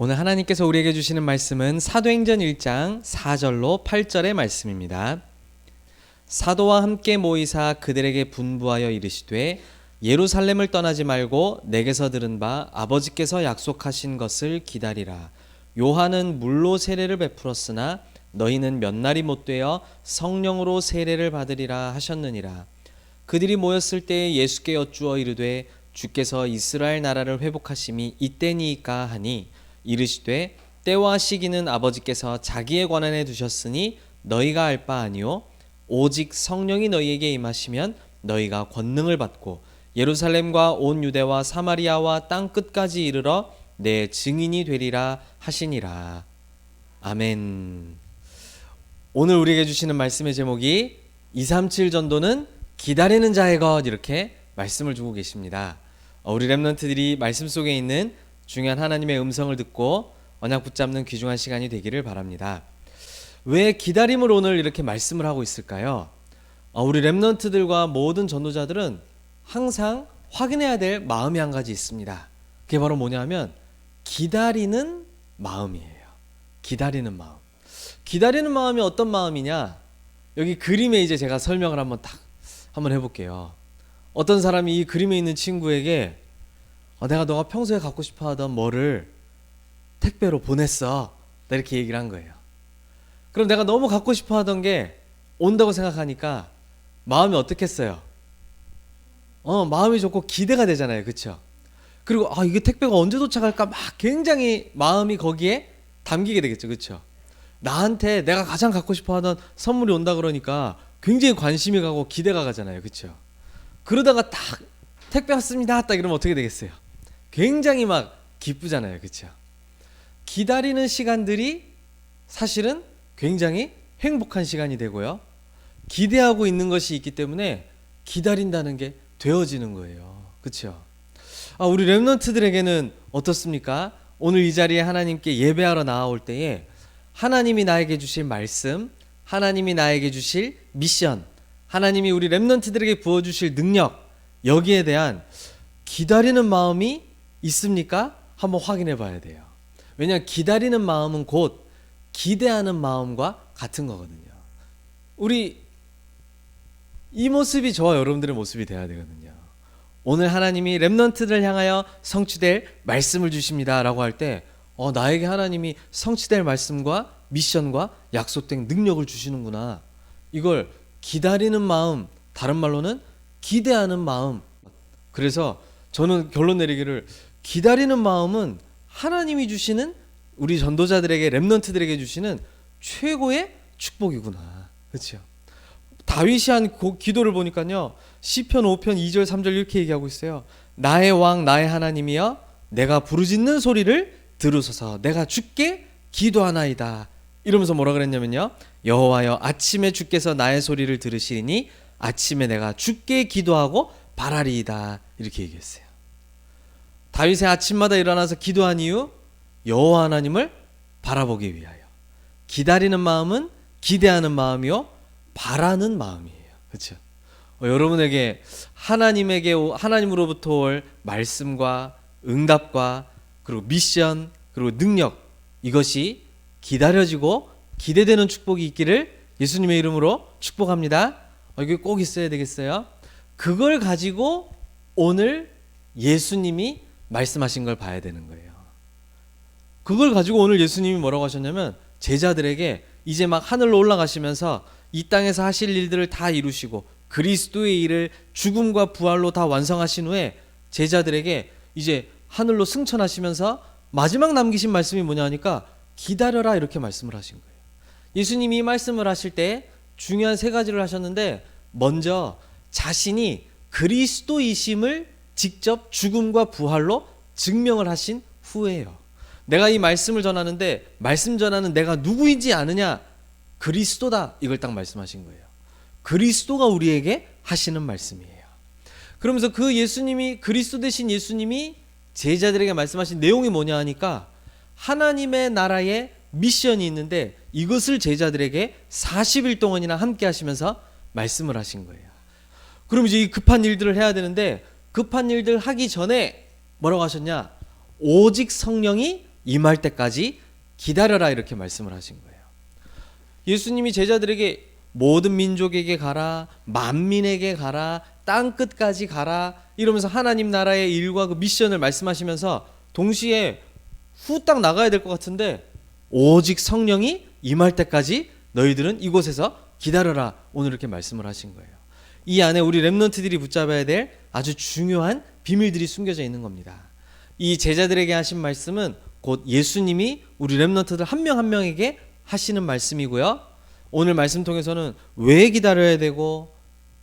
오늘 하나님께서 우리에게 주시는 말씀은 사도행전 1장 4절로 8절의 말씀입니다. 사도와 함께 모이사 그들에게 분부하여 이르시되 예루살렘을 떠나지 말고 내게서 들은 바 아버지께서 약속하신 것을 기다리라. 요한은 물로 세례를 베풀었으나 너희는 몇 날이 못 되어 성령으로 세례를 받으리라 하셨느니라. 그들이 모였을 때에 예수께 여쭈어 이르되 주께서 이스라엘 나라를 회복하심이 이때니이까 하니 이르시되 때와 시기는 아버지께서 자기의 권한에 두셨으니 너희가 알 바 아니요 오직 성령이 너희에게 임하시면 너희가 권능을 받고 예루살렘과 온 유대와 사마리아와 땅 끝까지 이르러 내 증인이 되리라 하시니라. 아멘. 오늘 우리에게 주시는 말씀의 제목이 237 전도는 기다리는 자의 것, 이렇게 말씀을 주고 계십니다. 우리 렘넌트들이 말씀 속에 있는 중요한 하나님의 음성을 듣고 언약 붙잡는 귀중한 시간이 되기를 바랍니다. 왜 기다림을 오늘 이렇게 말씀을 하고 있을까요? 우리 렘넌트들과 모든 전도자들은 항상 확인해야 될 마음이 한 가지 있습니다. 그게 바로 뭐냐면 기다리는 마음이에요. 기다리는 마음. 기다리는 마음이 어떤 마음이냐? 여기 그림에 이제 제가 설명을 한번 해볼게요. 어떤 사람이 이 그림에 있는 친구에게 내가 너가 평소에 갖고 싶어 하던 뭐를 택배로 보냈어, 이렇게 얘기를 한 거예요. 그럼 내가 너무 갖고 싶어 하던 게 온다고 생각하니까 마음이 어떻겠어요? 마음이 좋고 기대가 되잖아요. 그렇죠? 그리고 이게 택배가 언제 도착할까 막 굉장히 마음이 거기에 담기게 되겠죠. 그렇죠? 나한테 내가 가장 갖고 싶어 하던 선물이 온다 그러니까 굉장히 관심이 가고 기대가 가잖아요. 그렇죠? 그러다가 딱 택배 왔습니다 딱 이러면 어떻게 되겠어요? 굉장히 막 기쁘잖아요. 그렇죠? 기다리는 시간들이 사실은 굉장히 행복한 시간이 되고요. 기대하고 있는 것이 있기 때문에 기다린다는 게 되어지는 거예요. 그렇죠? 우리 렘넌트들에게는 어떻습니까? 오늘 이 자리에 하나님께 예배하러 나아올 때에 하나님이 나에게 주실 말씀, 하나님이 나에게 주실 미션, 하나님이 우리 렘넌트들에게 부어주실 능력, 여기에 대한 기다리는 마음이 있습니까? 한번 확인해 봐야 돼요. 왜냐하면 기다리는 마음은 곧 기대하는 마음과 같은 거거든요. 우리 이 모습이 저와 여러분들의 모습이 돼야 되거든요. 오늘 하나님이 렘넌트들을 향하여 성취될 말씀을 주십니다 라고 할 때 나에게 하나님이 성취될 말씀과 미션과 약속된 능력을 주시는구나. 이걸 기다리는 마음, 다른 말로는 기대하는 마음. 그래서 저는 결론 내리기를 기다리는 마음은 하나님이 주시는 우리 전도자들에게 렘넌트들에게 주시는 최고의 축복이구나. 그렇죠? 다윗이 한 기도를 보니까요. 시편 5편 2절 3절 이렇게 얘기하고 있어요. 나의 왕 나의 하나님이여 내가 부르짖는 소리를 들으소서. 내가 주께 기도하나이다. 이러면서 뭐라 그랬냐면요. 여호와여 아침에 주께서 나의 소리를 들으시니 아침에 내가 주께 기도하고 바라리이다. 이렇게 얘기했어요. 다윗의 아침마다 일어나서 기도한 이유, 여호와 하나님을 바라보기 위하여. 기다리는 마음은 기대하는 마음이요 바라는 마음이에요. 그렇죠? 여러분에게 하나님으로부터 올 말씀과 응답과 그리고 미션 그리고 능력, 이것이 기다려지고 기대되는 축복이 있기를 예수님의 이름으로 축복합니다. 이게 꼭 있어야 되겠어요? 그걸 가지고 오늘 예수님이 말씀하신 걸 봐야 되는 거예요. 그걸 가지고 오늘 예수님이 뭐라고 하셨냐면 제자들에게 이제 막 하늘로 올라가시면서 이 땅에서 하실 일들을 다 이루시고 그리스도의 일을 죽음과 부활로 다 완성하신 후에 제자들에게 이제 하늘로 승천하시면서 마지막 남기신 말씀이 뭐냐 하니까 기다려라, 이렇게 말씀을 하신 거예요. 예수님이 이 말씀을 하실 때 중요한 세 가지를 하셨는데, 먼저 자신이 그리스도이심을 직접 죽음과 부활로 증명을 하신 후에요. 내가 이 말씀을 전하는데 말씀 전하는 내가 누구인지 아느냐? 그리스도다. 이걸 딱 말씀하신 거예요. 그리스도가 우리에게 하시는 말씀이에요. 그러면서 그 예수님이, 그리스도 되신 예수님이 제자들에게 말씀하신 내용이 뭐냐 하니까 하나님의 나라의 미션이 있는데 이것을 제자들에게 40일 동안이나 함께 하시면서 말씀을 하신 거예요. 그럼 이제 이 급한 일들을 해야 되는데 급한 일들 하기 전에 뭐라고 하셨냐? 오직 성령이 임할 때까지 기다려라 이렇게 말씀을 하신 거예요. 예수님이 제자들에게 모든 민족에게 가라, 만민에게 가라, 땅 끝까지 가라 이러면서 하나님 나라의 일과 그 미션을 말씀하시면서 동시에 후딱 나가야 될 것 같은데 오직 성령이 임할 때까지 너희들은 이곳에서 기다려라 오늘 이렇게 말씀을 하신 거예요. 이 안에 우리 렘넌트들이 붙잡아야 될 아주 중요한 비밀들이 숨겨져 있는 겁니다. 이 제자들에게 하신 말씀은 곧 예수님이 우리 렘넌트들 한 명 한 명에게 하시는 말씀이고요. 오늘 말씀 통해서는 왜 기다려야 되고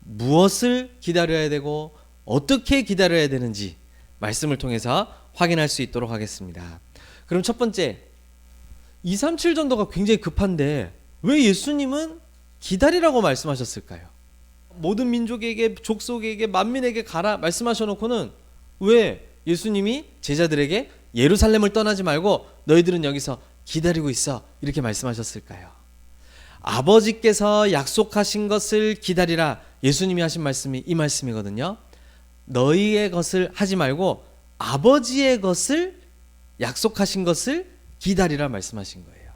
무엇을 기다려야 되고 어떻게 기다려야 되는지 말씀을 통해서 확인할 수 있도록 하겠습니다. 그럼 첫 번째, 237 전도가 굉장히 급한데 왜 예수님은 기다리라고 말씀하셨을까요? 모든 민족에게, 족속에게, 만민에게 가라 말씀하셔놓고는 왜 예수님이 제자들에게 예루살렘을 떠나지 말고 너희들은 여기서 기다리고 있어 이렇게 말씀하셨을까요? 아버지께서 약속하신 것을 기다리라. 예수님이 하신 말씀이 이 말씀이거든요. 너희의 것을 하지 말고 아버지의 것을, 약속하신 것을 기다리라 말씀하신 거예요.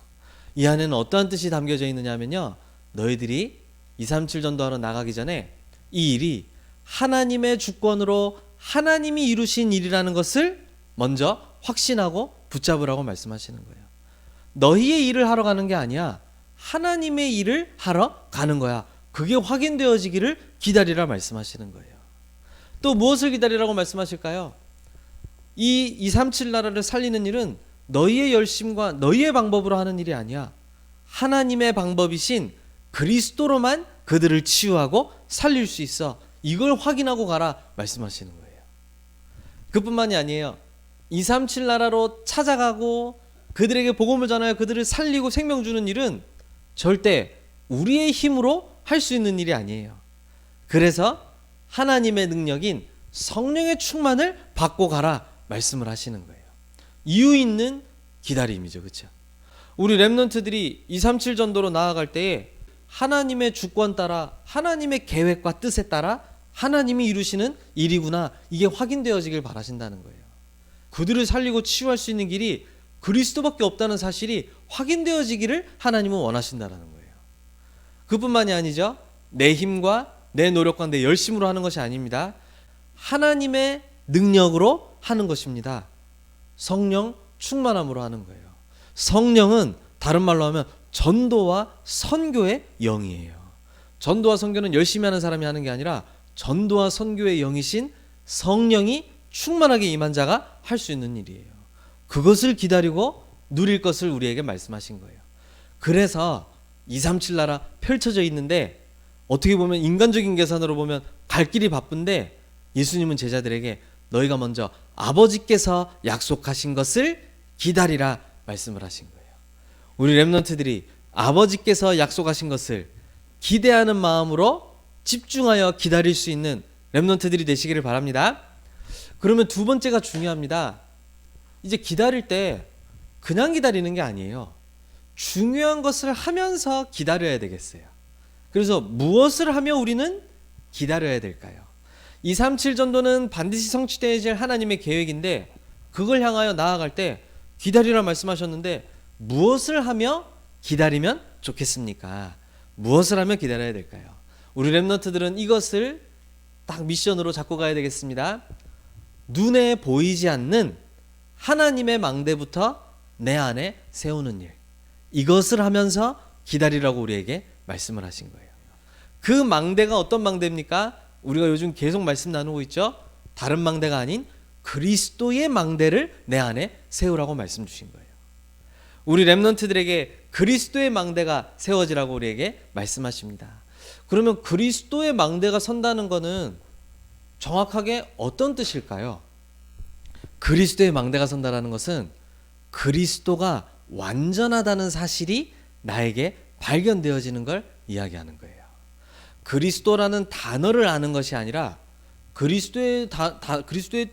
이 안에는 어떠한 뜻이 담겨져 있느냐면요, 너희들이 237 전도하러 나가기 전에 이 일이 하나님의 주권으로 하나님이 이루신 일이라는 것을 먼저 확신하고 붙잡으라고 말씀하시는 거예요. 너희의 일을 하러 가는 게 아니야, 하나님의 일을 하러 가는 거야. 그게 확인되어지기를 기다리라 말씀하시는 거예요. 또 무엇을 기다리라고 말씀하실까요? 이 237 나라를 살리는 일은 너희의 열심과 너희의 방법으로 하는 일이 아니야. 하나님의 방법이신 그리스도로만 그들을 치유하고 살릴 수 있어. 이걸 확인하고 가라 말씀하시는 거예요. 그뿐만이 아니에요. 237 나라로 찾아가고 그들에게 복음을 전하여 그들을 살리고 생명 주는 일은 절대 우리의 힘으로 할 수 있는 일이 아니에요. 그래서 하나님의 능력인 성령의 충만을 받고 가라 말씀을 하시는 거예요. 이유 있는 기다림이죠. 그렇죠? 우리 렘넌트들이 237 전도로 나아갈 때에 하나님의 주권 따라, 하나님의 계획과 뜻에 따라 하나님이 이루시는 일이구나, 이게 확인되어지길 바라신다는 거예요. 그들을 살리고 치유할 수 있는 길이 그리스도밖에 없다는 사실이 확인되어지기를 하나님은 원하신다는 거예요. 그뿐만이 아니죠. 내 힘과 내 노력과 내 열심으로 하는 것이 아닙니다. 하나님의 능력으로 하는 것입니다. 성령 충만함으로 하는 거예요. 성령은 다른 말로 하면 전도와 선교의 영이에요. 전도와 선교는 열심히 하는 사람이 하는 게 아니라 전도와 선교의 영이신 성령이 충만하게 임한 자가 할 수 있는 일이에요. 그것을 기다리고 누릴 것을 우리에게 말씀하신 거예요. 그래서 237 나라 펼쳐져 있는데 어떻게 보면 인간적인 계산으로 보면 갈 길이 바쁜데 예수님은 제자들에게 너희가 먼저 아버지께서 약속하신 것을 기다리라 말씀을 하신 거예요. 우리 렘넌트들이 아버지께서 약속하신 것을 기대하는 마음으로 집중하여 기다릴 수 있는 렘넌트들이 되시기를 바랍니다. 그러면 두 번째가 중요합니다. 이제 기다릴 때 그냥 기다리는 게 아니에요. 중요한 것을 하면서 기다려야 되겠어요. 그래서 무엇을 하며 우리는 기다려야 될까요? 237 전도는 반드시 성취되어야 하나님의 계획인데 그걸 향하여 나아갈 때 기다리라 말씀하셨는데 무엇을 하며 기다리면 좋겠습니까? 무엇을 하며 기다려야 될까요? 우리 렘넌트들은 이것을 딱 미션으로 잡고 가야 되겠습니다. 눈에 보이지 않는 하나님의 망대부터 내 안에 세우는 일, 이것을 하면서 기다리라고 우리에게 말씀을 하신 거예요. 그 망대가 어떤 망대입니까? 우리가 요즘 계속 말씀 나누고 있죠. 다른 망대가 아닌 그리스도의 망대를 내 안에 세우라고 말씀 주신 거예요. 우리 렘넌트들에게 그리스도의 망대가 세워지라고 우리에게 말씀하십니다. 그러면 그리스도의 망대가 선다는 것은 정확하게 어떤 뜻일까요? 그리스도의 망대가 선다라는 것은 그리스도가 완전하다는 사실이 나에게 발견되어지는 걸 이야기하는 거예요. 그리스도라는 단어를 아는 것이 아니라 그리스도의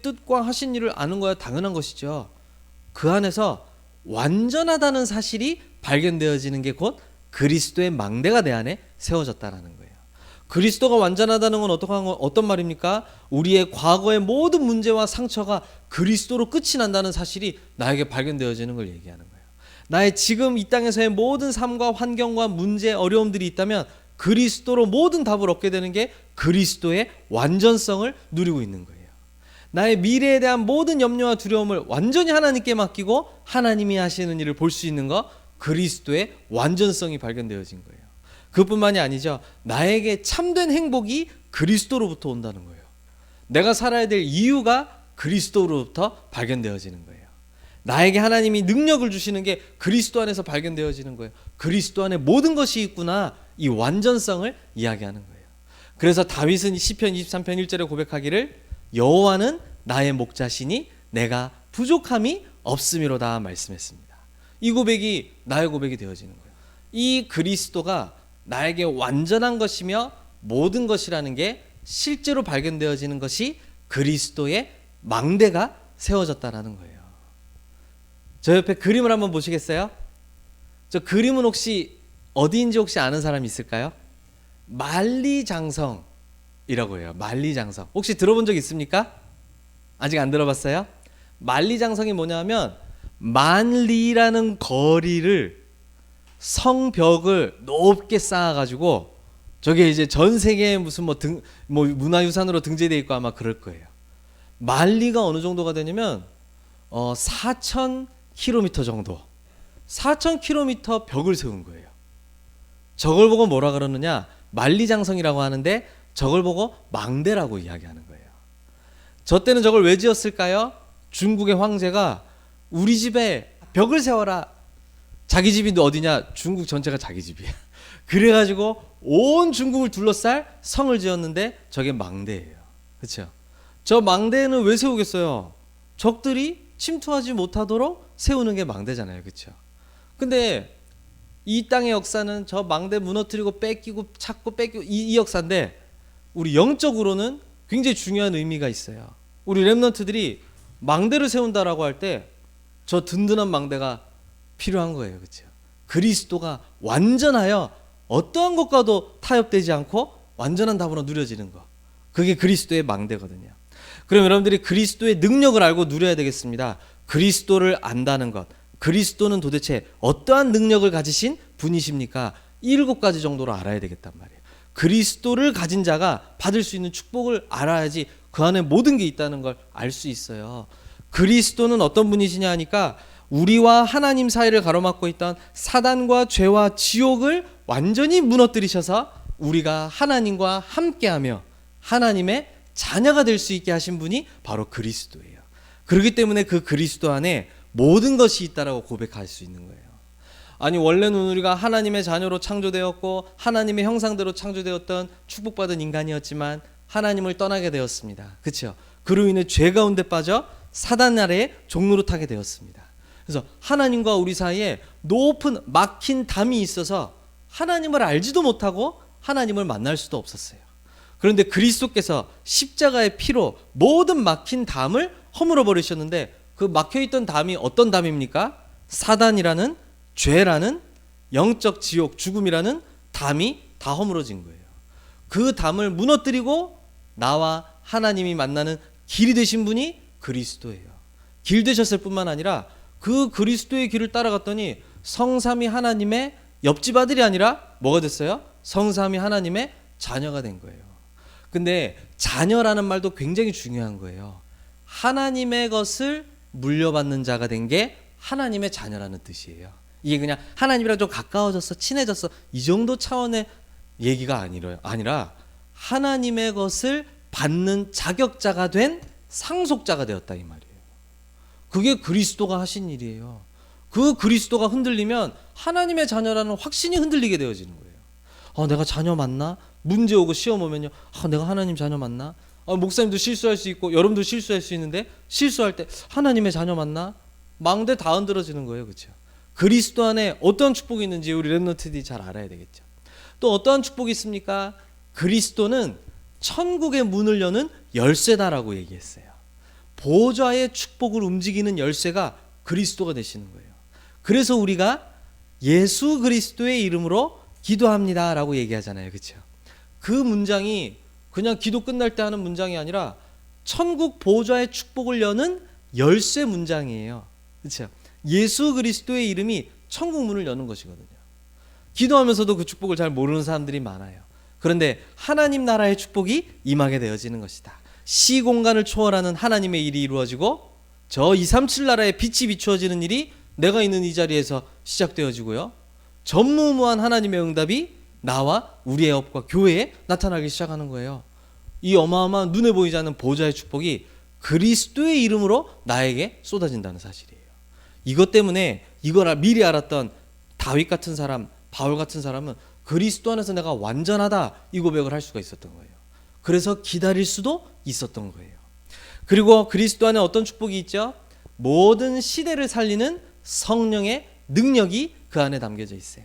뜻과 하신 일을 아는 거야 당연한 것이죠. 그 안에서 완전하다는 사실이 발견되어지는 게 곧 그리스도의 망대가 내 안에 세워졌다라는 거예요. 그리스도가 완전하다는 건 어떤 말입니까? 우리의 과거의 모든 문제와 상처가 그리스도로 끝이 난다는 사실이 나에게 발견되어지는 걸 얘기하는 거예요. 나의 지금 이 땅에서의 모든 삶과 환경과 문제, 어려움들이 있다면 그리스도로 모든 답을 얻게 되는 게 그리스도의 완전성을 누리고 있는 거예요. 나의 미래에 대한 모든 염려와 두려움을 완전히 하나님께 맡기고 하나님이 하시는 일을 볼 수 있는 거, 그리스도의 완전성이 발견되어진 거예요. 그뿐만이 아니죠. 나에게 참된 행복이 그리스도로부터 온다는 거예요. 내가 살아야 될 이유가 그리스도로부터 발견되어지는 거예요. 나에게 하나님이 능력을 주시는 게 그리스도 안에서 발견되어지는 거예요. 그리스도 안에 모든 것이 있구나, 이 완전성을 이야기하는 거예요. 그래서 다윗은 시편 23편 1절에 고백하기를 여호와는 나의 목자시니 내가 부족함이 없음이로다 말씀했습니다. 이 고백이 나의 고백이 되어지는 거예요. 이 그리스도가 나에게 완전한 것이며 모든 것이라는 게 실제로 발견되어지는 것이 그리스도의 망대가 세워졌다라는 거예요. 저 옆에 그림을 한번 보시겠어요? 저 그림은 혹시 어디인지 혹시 아는 사람 있을까요? 만리장성이라고 해요. 만리장성. 혹시 들어본 적 있습니까? 아직 안 들어봤어요? 만리장성이 뭐냐면 만리라는 거리를 성벽을 높게 쌓아가지고 저게 이제 전 세계에 무슨 뭐 문화유산으로 등재되어 있고 아마 그럴 거예요. 만리가 어느 정도가 되냐면 4,000km 정도, 4,000km 벽을 세운 거예요. 저걸 보고 뭐라 그러느냐, 만리장성이라고 하는데 저걸 보고 망대라고 이야기하는 거예요. 저 때는 저걸 왜 지었을까요? 중국의 황제가 우리 집에 벽을 세워라. 자기 집이 어디냐? 중국 전체가 자기 집이야. 그래가지고 온 중국을 둘러쌀 성을 지었는데 저게 망대예요. 그렇죠? 저 망대는 왜 세우겠어요? 적들이 침투하지 못하도록 세우는 게 망대잖아요. 그렇죠? 근데 이 땅의 역사는 저 망대 무너뜨리고 뺏기고 찾고 뺏기고 이 역사인데 우리 영적으로는 굉장히 중요한 의미가 있어요. 우리 렘넌트들이 망대를 세운다라고 할 때 저 든든한 망대가 필요한 거예요. 그렇죠? 그리스도가 완전하여 어떠한 것과도 타협되지 않고 완전한 답으로 누려지는 것. 그게 그리스도의 망대거든요. 그럼 여러분들이 그리스도의 능력을 알고 누려야 되겠습니다. 그리스도를 안다는 것. 그리스도는 도대체 어떠한 능력을 가지신 분이십니까? 7가지 정도로 알아야 되겠단 말이에요. 그리스도를 가진 자가 받을 수 있는 축복을 알아야지 그 안에 모든 게 있다는 걸 알 수 있어요. 그리스도는 어떤 분이시냐 하니까 우리와 하나님 사이를 가로막고 있던 사단과 죄와 지옥을 완전히 무너뜨리셔서 우리가 하나님과 함께하며 하나님의 자녀가 될 수 있게 하신 분이 바로 그리스도예요. 그렇기 때문에 그 그리스도 안에 모든 것이 있다라고 고백할 수 있는 거예요. 아니 원래는 우리가 하나님의 자녀로 창조되었고 하나님의 형상대로 창조되었던 축복받은 인간이었지만 하나님을 떠나게 되었습니다. 그렇죠? 그로 인해 죄 가운데 빠져 사단 아래에 종노릇하게 되었습니다. 그래서 하나님과 우리 사이에 높은 막힌 담이 있어서 하나님을 알지도 못하고 하나님을 만날 수도 없었어요. 그런데 그리스도께서 십자가의 피로 모든 막힌 담을 허물어 버리셨는데 그 막혀있던 담이 어떤 담입니까? 사단이라는 죄라는 영적 지옥 죽음이라는 담이 다 허물어진 거예요. 그 담을 무너뜨리고 나와 하나님이 만나는 길이 되신 분이 그리스도예요. 길 되셨을 뿐만 아니라 그 그리스도의 길을 따라갔더니 성삼위 하나님의 옆집 아들이 아니라 뭐가 됐어요? 성삼위 하나님의 자녀가 된 거예요. 근데 자녀라는 말도 굉장히 중요한 거예요. 하나님의 것을 물려받는 자가 된 게 하나님의 자녀라는 뜻이에요. 이게 그냥 하나님이랑 좀 가까워졌어, 친해졌어 이 정도 차원의 얘기가 아니라 하나님의 것을 받는 자격자가 된 상속자가 되었다 이 말이에요. 그게 그리스도가 하신 일이에요. 그 그리스도가 흔들리면 하나님의 자녀라는 확신이 흔들리게 되어지는 거예요. 내가 자녀 맞나? 문제 오고 시험 오면요. 내가 하나님 자녀 맞나? 목사님도 실수할 수 있고 여러분도 실수할 수 있는데 실수할 때 하나님의 자녀 맞나? 망대 다 흔들어지는 거예요. 그렇죠? 그리스도 안에 어떤 축복이 있는지 우리 렘넌트들이 잘 알아야 되겠죠. 또 어떠한 축복이 있습니까? 그리스도는 천국의 문을 여는 열쇠다라고 얘기했어요. 보좌의 축복을 움직이는 열쇠가 그리스도가 되시는 거예요. 그래서 우리가 예수 그리스도의 이름으로 기도합니다라고 얘기하잖아요. 그렇죠? 그 문장이 그냥 기도 끝날 때 하는 문장이 아니라 천국 보좌의 축복을 여는 열쇠 문장이에요. 그렇죠? 예수 그리스도의 이름이 천국 문을 여는 것이거든요. 기도하면서도 그 축복을 잘 모르는 사람들이 많아요. 그런데 하나님 나라의 축복이 임하게 되어지는 것이다. 시공간을 초월하는 하나님의 일이 이루어지고 저 237 나라의 빛이 비추어지는 일이 내가 있는 이 자리에서 시작되어지고요. 전무후무한 하나님의 응답이 나와 우리의 업과 교회에 나타나기 시작하는 거예요. 이 어마어마한 눈에 보이지 않는 보좌의 축복이 그리스도의 이름으로 나에게 쏟아진다는 사실이에요. 이것 때문에 이걸 미리 알았던 다윗 같은 사람, 바울 같은 사람은 그리스도 안에서 내가 완전하다 이 고백을 할 수가 있었던 거예요. 그래서 기다릴 수도 있었던 거예요. 그리고 그리스도 안에 어떤 축복이 있죠? 모든 시대를 살리는 성령의 능력이 그 안에 담겨져 있어요.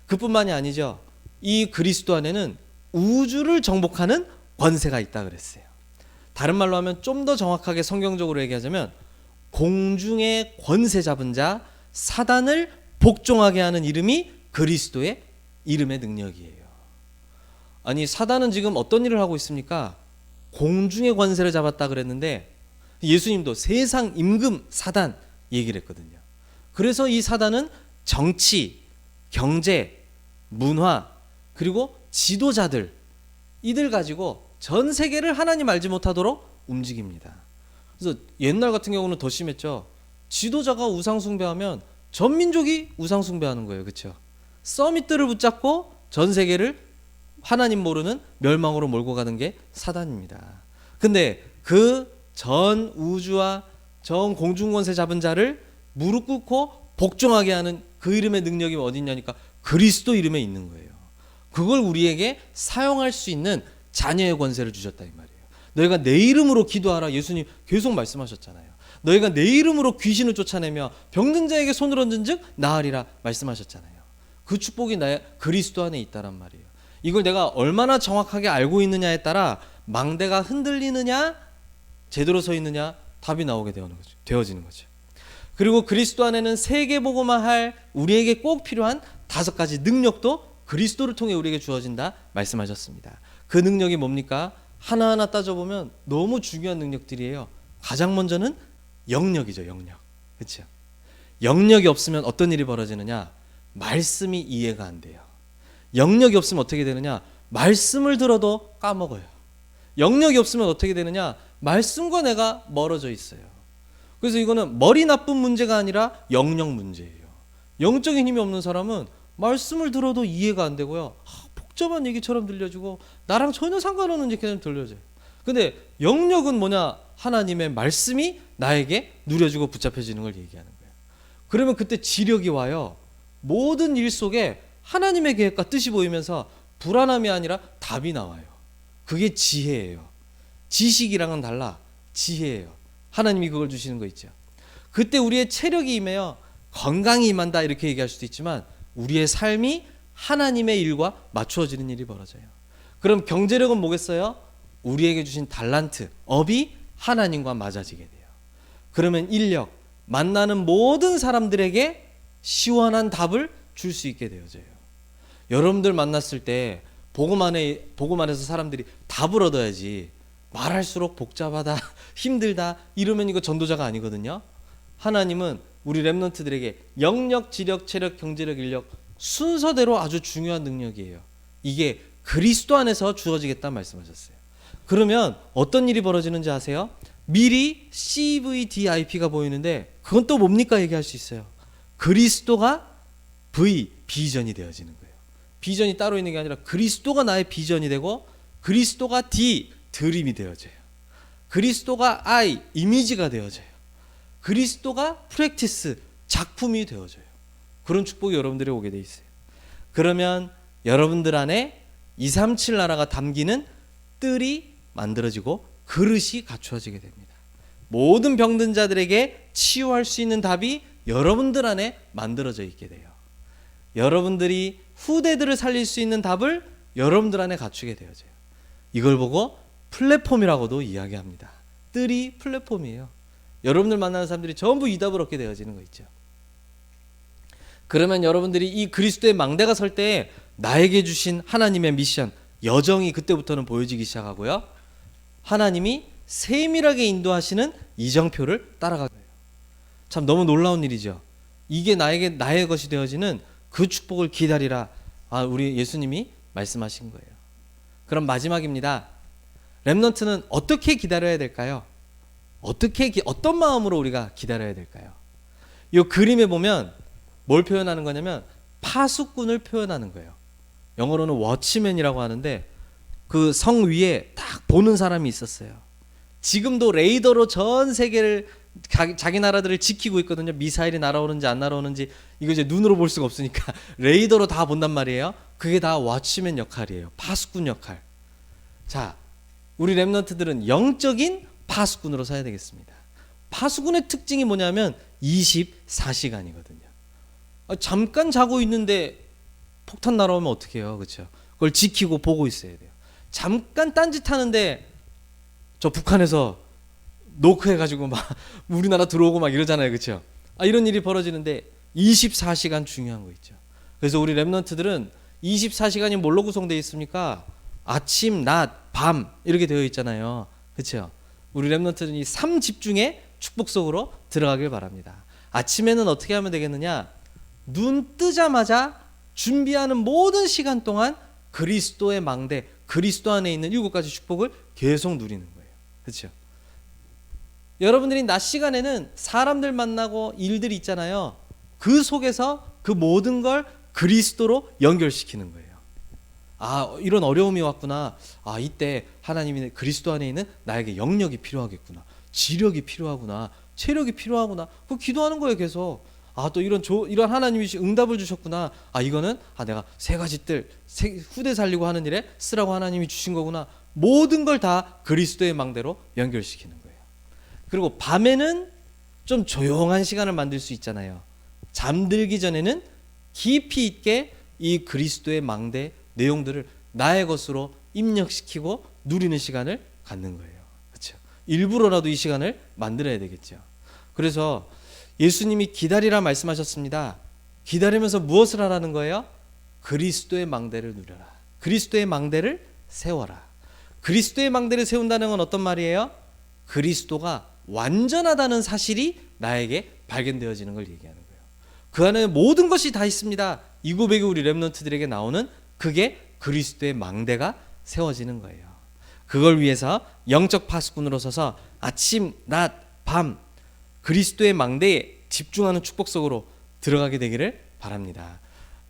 그뿐만이 아니죠. 이 그리스도 안에는 우주를 정복하는 권세가 있다 그랬어요. 다른 말로 하면 좀 더 정확하게 성경적으로 얘기하자면 공중의 권세 잡은 자 사단을 복종하게 하는 이름이 그리스도의 이름의 능력이에요. 아니 사단은 지금 어떤 일을 하고 있습니까? 공중의 권세를 잡았다 그랬는데 예수님도 세상 임금 사단 얘기를 했거든요. 그래서 이 사단은 정치, 경제, 문화 그리고 지도자들 이들 가지고 전 세계를 하나님 알지 못하도록 움직입니다. 그래서 옛날 같은 경우는 더 심했죠. 지도자가 우상 숭배하면 전 민족이 우상 숭배하는 거예요. 그렇죠? 서밋들을 붙잡고 전 세계를 하나님 모르는 멸망으로 몰고 가는 게 사단입니다. 근데 그 전 우주와 전 공중권세 잡은 자를 무릎 꿇고 복종하게 하는 그 이름의 능력이 어디 있냐니까 그리스도 이름에 있는 거예요. 그걸 우리에게 사용할 수 있는 자녀의 권세를 주셨다 이 말이에요. 너희가 내 이름으로 기도하라 예수님 계속 말씀하셨잖아요. 너희가 내 이름으로 귀신을 쫓아내며 병든 자에게 손을 얹은 즉 나으리라 말씀하셨잖아요. 그 축복이 나의 그리스도 안에 있다란 말이에요. 이걸 내가 얼마나 정확하게 알고 있느냐에 따라 망대가 흔들리느냐 제대로 서 있느냐 답이 나오게 되어지는 거죠. 그리고 그리스도 안에는 세계복음화 할 우리에게 꼭 필요한 5가지 능력도 그리스도를 통해 우리에게 주어진다 말씀하셨습니다. 그 능력이 뭡니까? 하나하나 따져보면 너무 중요한 능력들이에요. 가장 먼저는 영역이죠. 영역. 그렇죠? 영역이 없으면 어떤 일이 벌어지느냐? 말씀이 이해가 안 돼요. 영역이 없으면 어떻게 되느냐? 말씀을 들어도 까먹어요. 영역이 없으면 어떻게 되느냐? 말씀과 내가 멀어져 있어요. 그래서 이거는 머리 나쁜 문제가 아니라 영역 문제예요. 영적인 힘이 없는 사람은 말씀을 들어도 이해가 안 되고요. 복잡한 얘기처럼 들려지고 나랑 전혀 상관없는 얘기처럼 들려져요. 근데 영역은 뭐냐? 하나님의 말씀이 나에게 누려지고 붙잡혀지는 걸 얘기하는 거예요. 그러면 그때 지력이 와요. 모든 일 속에 하나님의 계획과 뜻이 보이면서 불안함이 아니라 답이 나와요. 그게 지혜예요. 지식이랑은 달라. 지혜예요. 하나님이 그걸 주시는 거 있죠. 그때 우리의 체력이 임해요. 건강이 임한다 이렇게 얘기할 수도 있지만 우리의 삶이 하나님의 일과 맞추어지는 일이 벌어져요. 그럼 경제력은 뭐겠어요? 우리에게 주신 달란트, 업이 하나님과 맞아지게 돼요. 그러면 인력, 만나는 모든 사람들에게 시원한 답을 줄 수 있게 되어져요. 여러분들 만났을 때 복음 안에서 사람들이 답을 얻어야지 말할수록 복잡하다, 힘들다 이러면 이거 전도자가 아니거든요. 하나님은 우리 렘넌트들에게 영역, 지력, 체력, 경제력, 인력 순서대로 아주 중요한 능력이에요. 이게 그리스도 안에서 주어지겠다 말씀하셨어요. 그러면 어떤 일이 벌어지는지 아세요? 미리 CVDIP가 보이는데 그건 또 뭡니까 얘기할 수 있어요. 그리스도가 비전이 되어지는 거예요. 비전이 따로 있는 게 아니라 그리스도가 나의 비전이 되고 그리스도가 드림이 되어져요. 그리스도가 이미지가 되어져요. 그리스도가 프랙티스, 작품이 되어져요. 그런 축복이 여러분들이 오게 돼 있어요. 그러면 여러분들 안에 237 나라가 담기는 뜰이 만들어지고 그릇이 갖추어지게 됩니다. 모든 병든 자들에게 치유할 수 있는 답이 여러분들 안에 만들어져 있게 돼요. 여러분들이 후대들을 살릴 수 있는 답을 여러분들 안에 갖추게 되어져요. 이걸 보고 플랫폼이라고도 이야기합니다. 뜰이 플랫폼이에요. 여러분들 만나는 사람들이 전부 이 답을 얻게 되어지는 거 있죠. 그러면 여러분들이 이 그리스도의 망대가 설 때 나에게 주신 하나님의 미션, 여정이 그때부터는 보여지기 시작하고요. 하나님이 세밀하게 인도하시는 이정표를 따라가게 돼요. 참 너무 놀라운 일이죠. 이게 나의 것이 되어지는 그 축복을 기다리라. 우리 예수님이 말씀하신 거예요. 그럼 마지막입니다. 렘넌트는 어떻게 기다려야 될까요? 어떤 마음으로 우리가 기다려야 될까요? 이 그림에 보면 뭘 표현하는 거냐면 파수꾼을 표현하는 거예요. 영어로는 워치맨이라고 하는데 그 성 위에 딱 보는 사람이 있었어요. 지금도 레이더로 전 세계를 자기 나라들을 지키고 있거든요. 미사일이 날아오는지 안 날아오는지 이거 이제 눈으로 볼 수가 없으니까 레이더로 다 본단 말이에요. 그게 다 워치맨 역할이에요. 파수꾼 역할. 자, 우리 렘넌트들은 영적인 파수꾼으로 서야 되겠습니다. 파수꾼의 특징이 뭐냐면 24시간이거든요. 잠깐 자고 있는데 폭탄 날아오면 어떡해요, 그렇죠? 그걸 지키고 보고 있어야 돼요. 잠깐 딴짓하는데 저 북한에서 노크해가지고 막 우리나라 들어오고 막 이러잖아요, 그렇죠? 이런 일이 벌어지는데 24시간 중요한 거 있죠. 그래서 우리 렘넌트들은 24시간이 뭘로 구성되어 있습니까? 아침, 낮, 밤 이렇게 되어 있잖아요, 그렇죠? 우리 렘넌트는 이 3집중의 축복 속으로 들어가길 바랍니다. 아침에는 어떻게 하면 되겠느냐? 눈 뜨자마자 준비하는 모든 시간 동안 그리스도의 망대, 그리스도 안에 있는 7가지 축복을 계속 누리는 거예요. 그렇죠? 여러분들이 낮 시간에는 사람들 만나고 일들이 있잖아요. 그 속에서 그 모든 걸 그리스도로 연결시키는 거예요. 이런 어려움이 왔구나. 이때 하나님이 그리스도 안에 있는 나에게 영력이 필요하겠구나. 지력이 필요하구나. 체력이 필요하구나. 그 기도하는 거예요, 계속. 또 이런 하나님이 응답을 주셨구나. 이거는 내가 3가지 뜰 후대 살리고 하는 일에 쓰라고 하나님이 주신 거구나. 모든 걸 다 그리스도의 망대로 연결시키는 거예요. 그리고 밤에는 좀 조용한 시간을 만들 수 있잖아요. 잠들기 전에는 깊이 있게 이 그리스도의 망대 내용들을 나의 것으로 입력시키고 누리는 시간을 갖는 거예요. 그렇죠? 일부러라도 이 시간을 만들어야 되겠죠. 그래서 예수님이 기다리라 말씀하셨습니다. 기다리면서 무엇을 하라는 거예요? 그리스도의 망대를 누려라. 그리스도의 망대를 세워라. 그리스도의 망대를 세운다는 건 어떤 말이에요? 그리스도가 완전하다는 사실이 나에게 발견되어지는 걸 얘기하는 거예요. 그 안에 모든 것이 다 있습니다. 이 고백이 우리 렘넌트들에게 나오는 그게 그리스도의 망대가 세워지는 거예요. 그걸 위해서 영적 파수꾼으로 서서 아침, 낮, 밤 그리스도의 망대에 집중하는 축복 속으로 들어가게 되기를 바랍니다.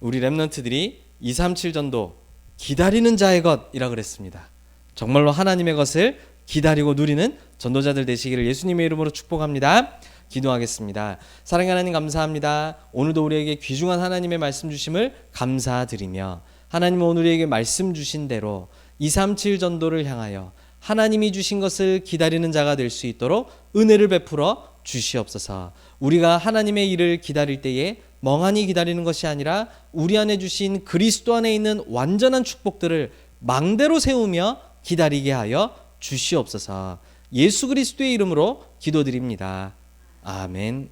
우리 렘넌트들이 237 전도 기다리는 자의 것이라 그랬습니다. 정말로 하나님의 것을 기다리고 누리는 전도자들 되시기를 예수님의 이름으로 축복합니다. 기도하겠습니다. 사랑하는 하나님 감사합니다. 오늘도 우리에게 귀중한 하나님의 말씀 주심을 감사드리며 하나님 오늘 우리에게 말씀 주신 대로 237 전도를 향하여 하나님이 주신 것을 기다리는 자가 될 수 있도록 은혜를 베풀어 주시옵소서. 우리가 하나님의 일을 기다릴 때에 멍하니 기다리는 것이 아니라 우리 안에 주신 그리스도 안에 있는 완전한 축복들을 망대로 세우며 기다리게 하여 주시옵소서. 예수 그리스도의 이름으로 기도드립니다. 아멘.